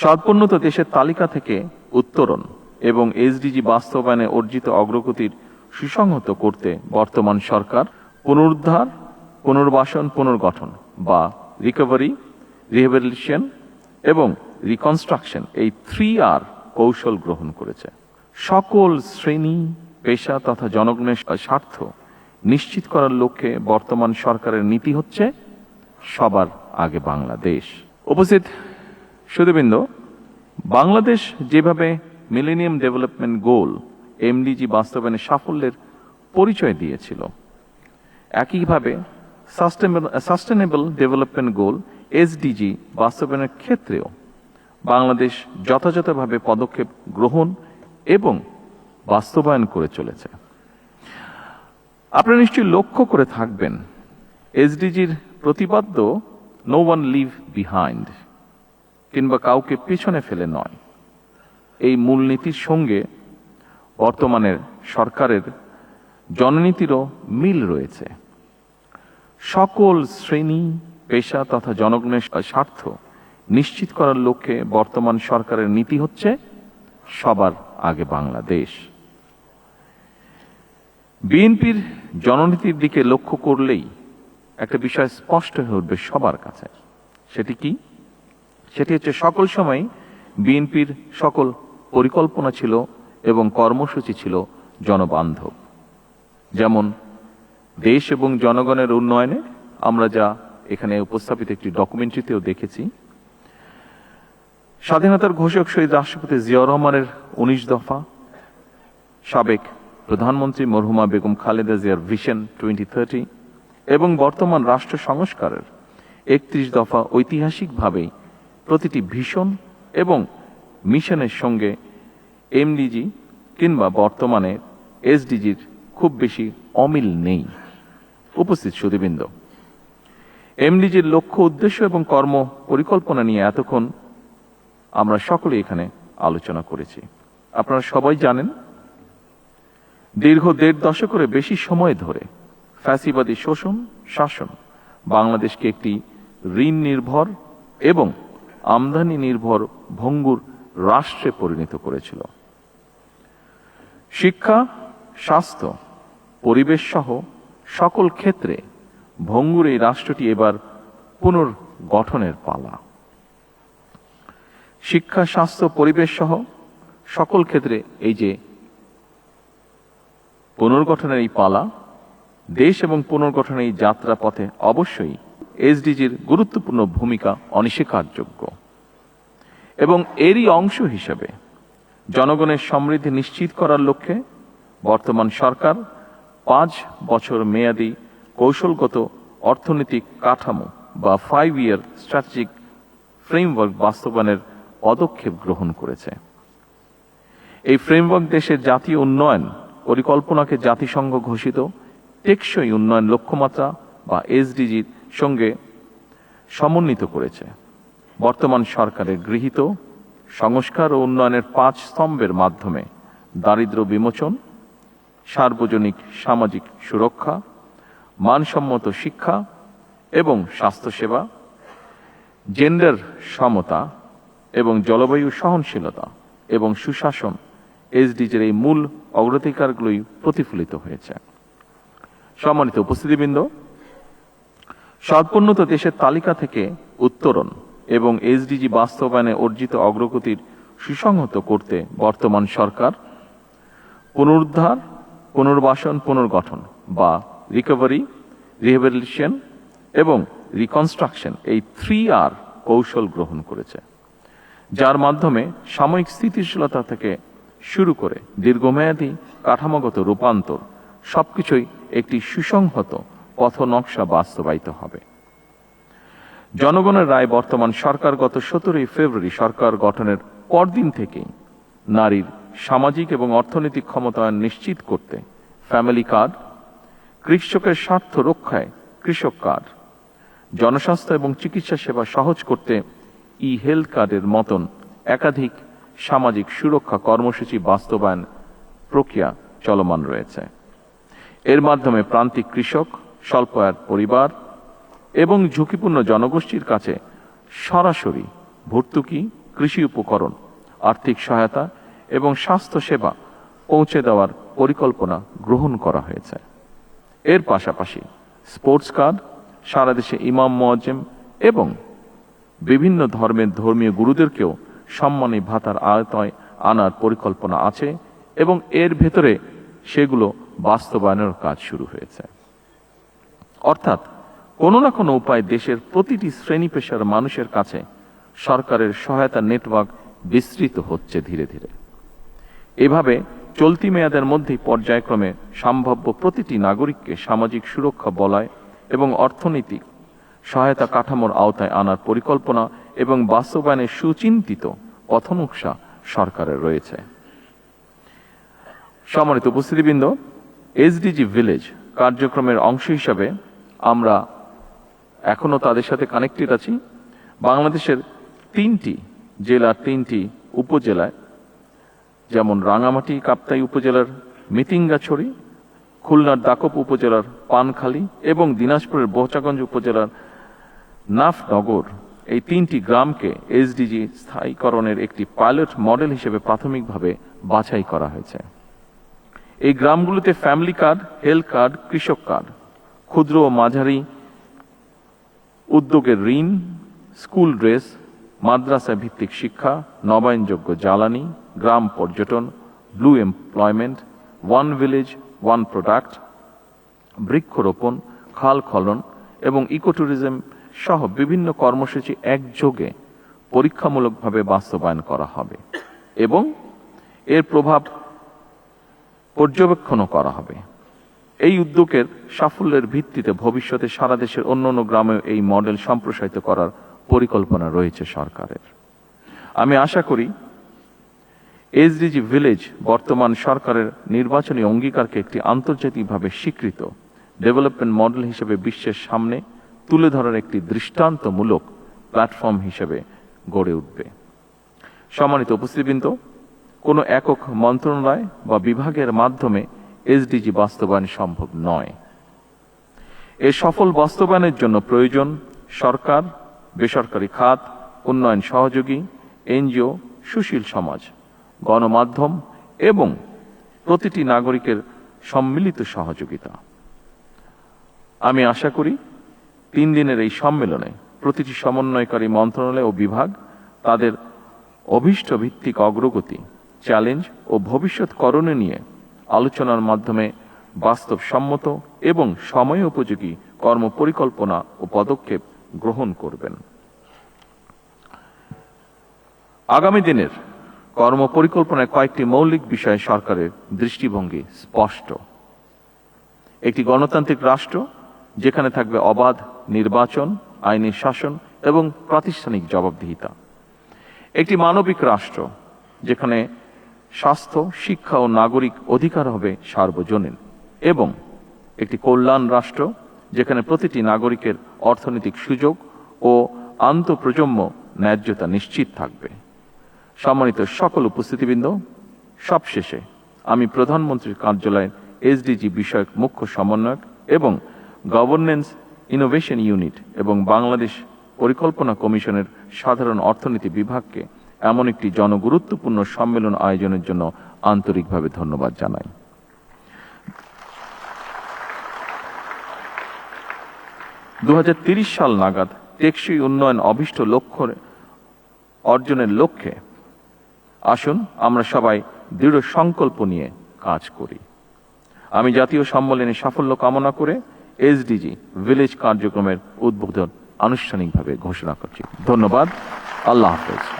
স্বল্পোন্নত দেশের তালিকা থেকে উত্তরণ এবং এসডিজি বাস্তবায়নে অর্জিত অগ্রগতির সুসংহত করতে বর্তমান সরকার পুনরুদ্ধার, পুনর্বাসন, পুনর্গঠন বা রিকভারি, রিহ্যাবিলিটেশন এবং রিকনস্ট্রাকশন এই 3R কৌশল গ্রহণ করেছে। সকল শ্রেণী, পেশা তথা জনগণের স্বার্থ নিশ্চিত করার লক্ষ্যে বর্তমান সরকারের নীতি হচ্ছে সবার আগে বাংলাদেশ। উপস্থিত সুধীবৃন্দ, বাংলাদেশ যেভাবে মিলেনিয়াম ডেভেলপমেন্ট গোল এমডিজি বাস্তবায়নের সাফল্যের পরিচয় দিয়েছিল, একইভাবে সাস্টেনেবল ডেভেলপমেন্ট গোল এসডিজি বাস্তবায়নের ক্ষেত্রেও বাংলাদেশ যথাযথভাবে পদক্ষেপ গ্রহণ এবং বাস্তবায়ন করে চলেছে। আপনারা নিশ্চয়ই লক্ষ্য করে থাকবেন, এসডিজির প্রতিপাদ্য নো ওয়ান লিভ বিহাইন্ড কিংবা কাউকে পিছনে ফেলে নয়, এই মূলনীতির সঙ্গে বর্তমানের সরকারের জননীতিরও মিল রয়েছে। সকল শ্রেণী, পেশা তথা জনগণের স্বার্থ নিশ্চিত করার লক্ষ্যে বর্তমান সরকারের নীতি হচ্ছে সবার আগে বাংলাদেশ। বিএনপির জননীতির দিকে লক্ষ্য করলেই একটা বিষয় স্পষ্ট হয়ে উঠবে সবার কাছে। সেটি কি? সেটি হচ্ছে সকল সময় বিএনপির সকল পরিকল্পনা ছিল এবং কর্মসূচি ছিল জনবান্ধব। যেমন দেশ এবং জনগণের উন্নয়নে আমরা যা এখানে উপস্থাপিত একটি ডকুমেন্টারিতেও দেখেছি, স্বাধীনতার ঘোষক শহীদ রাষ্ট্রপতি জিয়াউর রহমানের 19 দফা, সাবেক প্রধানমন্ত্রী মরহুমা বেগম খালেদা জিয়ার ভিশন 2030 এবং বর্তমান রাষ্ট্র সংস্কারের 31 দফা ঐতিহাসিকভাবেই প্রতিটি ভিশন এবং মিশনের সঙ্গে এমডিজি কিংবা বর্তমানে এসডিজির খুব বেশি অমিল নেই। উপস্থিত সুধীবৃন্দ, এমডিজির লক্ষ্য, উদ্দেশ্য এবং কর্ম পরিকল্পনা নিয়ে এতক্ষণ আমরা সকলে এখানে আলোচনা করেছি। আপনারা সবাই জানেন, দীর্ঘ 1.5 দশকের বেশি সময় ধরে ফ্যাসিবাদী শোষণ শাসন বাংলাদেশকে একটি ঋণ নির্ভর এবং আমদানি নির্ভর ভঙ্গুর রাষ্ট্রে পরিণত করেছিল। শিক্ষা, স্বাস্থ্য, পরিবেশ সহ সকল ক্ষেত্রে ভঙ্গুর এই রাষ্ট্রটি এবার পুনর্গঠনের পালা। শিক্ষা, স্বাস্থ্য, পরিবেশ সহ সকল ক্ষেত্রে এই যে পুনর্গঠনের এই পালা, দেশ এবং পুনর্গঠনের এই যাত্রা পথে অবশ্যই এসডিজির গুরুত্বপূর্ণ ভূমিকা অনস্বীকারযোগ্য। এবং এরই অংশ হিসেবে জনগণের সমৃদ্ধি নিশ্চিত করার লক্ষ্যে বর্তমান সরকার 5 বছর মেয়াদী কৌশলগত অর্থনৈতিক কাঠামো বা 5-year স্ট্র্যাটেজিক ফ্রেমওয়ার্ক বাস্তবায়নের পদক্ষেপ গ্রহণ করেছে। এই ফ্রেমওয়ার্ক দেশের জাতীয় উন্নয়ন পরিকল্পনাকে জাতিসংঘ ঘোষিত টেকসই উন্নয়ন লক্ষ্যমাত্রা বা এসডিজির সঙ্গে সমন্বিত করেছে। বর্তমান সরকারের গৃহীত সংস্কার ও উন্নয়নের 5 স্তম্ভের মাধ্যমে দারিদ্র্য বিমোচন, সার্বজনিক সামাজিক সুরক্ষা, মানসম্মত শিক্ষা এবং স্বাস্থ্যসেবা, জেন্ডার সমতা এবং জলবায়ু সহনশীলতা এবং সুশাসন এসডিজির এই মূল অগ্রাধিকারগুলোই প্রতিফলিত হয়েছে। সম্মানিত উপস্থিতিবৃন্দ, স্বল্পোন্নত দেশের তালিকা থেকে উত্তরণ এবং এসডিজি বাস্তবায়নে অর্জিত অগ্রগতির সুসংহত করতে বর্তমান সরকার পুনরুদ্ধার, পুনর্বাসন, পুনর্গঠন বা রিকভারি, রিহ্যাবিলিটেশন এবং রিকনস্ট্রাকশন এই 3R কৌশল গ্রহণ করেছে, যার মাধ্যমে সাময়িক স্থিতিশীলতা থেকে শুরু করে দীর্ঘমেয়াদী কাঠামোগত রূপান্তর সবকিছুই একটি সুসংহত পথনকশা বাস্তবায়িত হবে। জনগণের রায় বর্তমান সরকার গত 17 ফেব্রুয়ারি সরকার গঠনের পরদিন থেকেই নারীর সামাজিক এবং অর্থনৈতিক ক্ষমতায়ন নিশ্চিত করতে ফ্যামিলি কার্ড, কৃষকের স্বার্থ রক্ষায় কৃষক কার্ড, জনস্বাস্থ্য এবং চিকিৎসা সেবা সহজ করতে হেলথ কার্ডের মতন একাধিক সামাজিক সুরক্ষা কর্মসূচি বাস্তবায়ন প্রক্রিয়া চলমান রয়েছে। এর মাধ্যমে প্রান্তিক কৃষক, স্বল্প আয়ের পরিবার এবং ঝুঁকিপূর্ণ জনগোষ্ঠীর কাছে সরাসরি ভর্তুকি কৃষি উপকরণ, আর্থিক সহায়তা এবং স্বাস্থ্য সেবা পৌঁছে দেওয়ার পরিকল্পনা গ্রহণ করা হয়েছে। এর পাশাপাশি স্পোর্টস কার্ড, সারা দেশে ইমাম মুয়াজ্জিম এবং বিভিন্ন ধর্মের ধর্মীয় গুরুদেরকেও সম্মানী ভাতার আওতায় আনার পরিকল্পনা আছে এবং এর ভেতরে সেগুলো বাস্তবায়নের কাজ শুরু হয়েছে। অর্থাৎ কোনো না কোনো উপায় দেশের প্রতিটি শ্রেণী পেশার মানুষের কাছে সরকারের সহায়তা নেটওয়ার্ক বিস্তৃত হচ্ছে ধীরে ধীরে। এভাবে চলতি মেয়াদের মধ্যেই পর্যায়ক্রমে সম্ভাব্য প্রতিটি নাগরিককে সামাজিক সুরক্ষা বলয় এবং অর্থনৈতিক সহায়তা কাঠামোর আওতায় আনার পরিকল্পনা এবং বাস্তবায়নের সুচিন্তিত পথনকশা সরকারের রয়েছে। সম্মানিত উপস্থিতিবৃন্দ, এসডিজি ভিলেজ কার্যক্রমের অংশ হিসাবে আমরা এখনো তাদের সাথে কানেক্টেড আছি। বাংলাদেশের 3টি জেলার 3টি উপজেলায়, যেমন রাঙামাটি কাপ্তাই উপজেলার মিতিঙ্গাছড়ি, খুলনার দাকপ উপজেলার পানখালী এবং দিনাজপুরের বোচাগঞ্জ উপজেলার নাফনগর, এই 3টি গ্রামকে এসডিজি স্থায়ীকরণের একটি পাইলট মডেল হিসেবে প্রাথমিকভাবে বাছাই করা হয়েছে। এই গ্রামগুলোতে ফ্যামিলি কার্ড, হেলথ কার্ড, কৃষক কার্ড, ক্ষুদ্র ও মাঝারি উদ্যোগের ঋণ, স্কুল ড্রেস, মাদ্রাসা ভিত্তিক শিক্ষা, নবায়নযোগ্য জ্বালানি, গ্রাম পর্যটন, blue employment, one village one product, বৃক্ষরোপণ, খাল খনন এবং ইকোট্যুরিজম সহ বিভিন্ন কর্মসূচি একযোগে পরীক্ষামূলকভাবে বাস্তবায়ন করা হবে এবং এর প্রভাব পর্যবেক্ষণও করা হবে। এই উদ্যোগের সাফল্যের ভিত্তিতে ভবিষ্যতে সারা দেশের অন্যান্য গ্রামেও এই মডেল সম্প্রসারিত করার পরিকল্পনা রয়েছে সরকারের। আমি আশা করি এসডিজি ভিলেজ বর্তমান সরকারের নির্বাচনী অঙ্গীকারকে একটি আন্তর্জাতিকভাবে স্বীকৃত ডেভেলপমেন্ট মডেল হিসেবে বিশ্বের সামনে তুলে ধরার একটি দৃষ্টান্তমূলক প্ল্যাটফর্ম হিসেবে গড়ে উঠবে। সম্মানিত উপস্থিতিবৃন্দ, কোনো একক মন্ত্রণালয় বা বিভাগের মাধ্যমে এসডিজি বাস্তবায়ন সম্ভব নয়। এর সফল বাস্তবায়নের জন্য প্রয়োজন সরকার, বেসরকারি খাত, উন্নয়ন সহযোগী, এনজিও, সুশীল সমাজ, গণমাধ্যম এবং প্রতিটি নাগরিকের সম্মিলিত সহযোগিতা। আমি আশা করি 3 দিনের এই সম্মেলনে প্রতিটি সমন্বয়কারী মন্ত্রণালয় ও বিভাগ তাদের অভীষ্ট ভিত্তিক অগ্রগতি, চ্যালেঞ্জ ও ভবিষ্যৎ করণীয় নিয়ে আলোচনার মাধ্যমে বাস্তবসম্মত এবং সময় উপযোগী কর্মপরিকল্পনা ও পদক্ষেপ গ্রহণ করবেন। আগামী দিনের কর্মপরিকল্পনায় কয়েকটি মৌলিক বিষয়ে সরকারের দৃষ্টিভঙ্গি স্পষ্ট। একটি গণতান্ত্রিক রাষ্ট্র যেখানে থাকবে অবাধ নির্বাচন, আইনি শাসন এবং প্রাতিষ্ঠানিক জবাবদিহিতা। একটি মানবিক রাষ্ট্র যেখানে স্বাস্থ্য, শিক্ষা ও নাগরিক অধিকার হবে সার্বজনীন এবং একটি কল্যাণ রাষ্ট্র যেখানে প্রতিটি নাগরিকের অর্থনৈতিক সুযোগ ও আন্তঃপ্রজন্ম ন্যায্যতা নিশ্চিত থাকবে। সম্মানিত সকল উপস্থিতিবৃন্দ, সবশেষে আমি প্রধানমন্ত্রীর কার্যালয়ের এসডিজি বিষয়ক মুখ্য সমন্বয়ক এবং গভর্নেন্স ইনোভেশন ইউনিট এবং বাংলাদেশ পরিকল্পনা কমিশনের সাধারণ অর্থনীতি বিভাগকে এমন একটি জনগুরুত্বপূর্ণ সম্মেলন আয়োজনের জন্য আন্তরিকভাবে ধন্যবাদ জানাই। 2030 সাল নাগাদ টেকসই উন্নয়ন অভীষ্ট লক্ষ্য অর্জনের লক্ষ্যে আসুন আমরা সবাই দৃঢ় সংকল্প নিয়ে কাজ করি। আমি জাতীয় সম্মেলনে সাফল্য কামনা করে এসডিজি ভিলেজ কার্যক্রমের উদ্বোধন আনুষ্ঠানিকভাবে ঘোষণা করছি। ধন্যবাদ। আল্লাহ হাফেজ।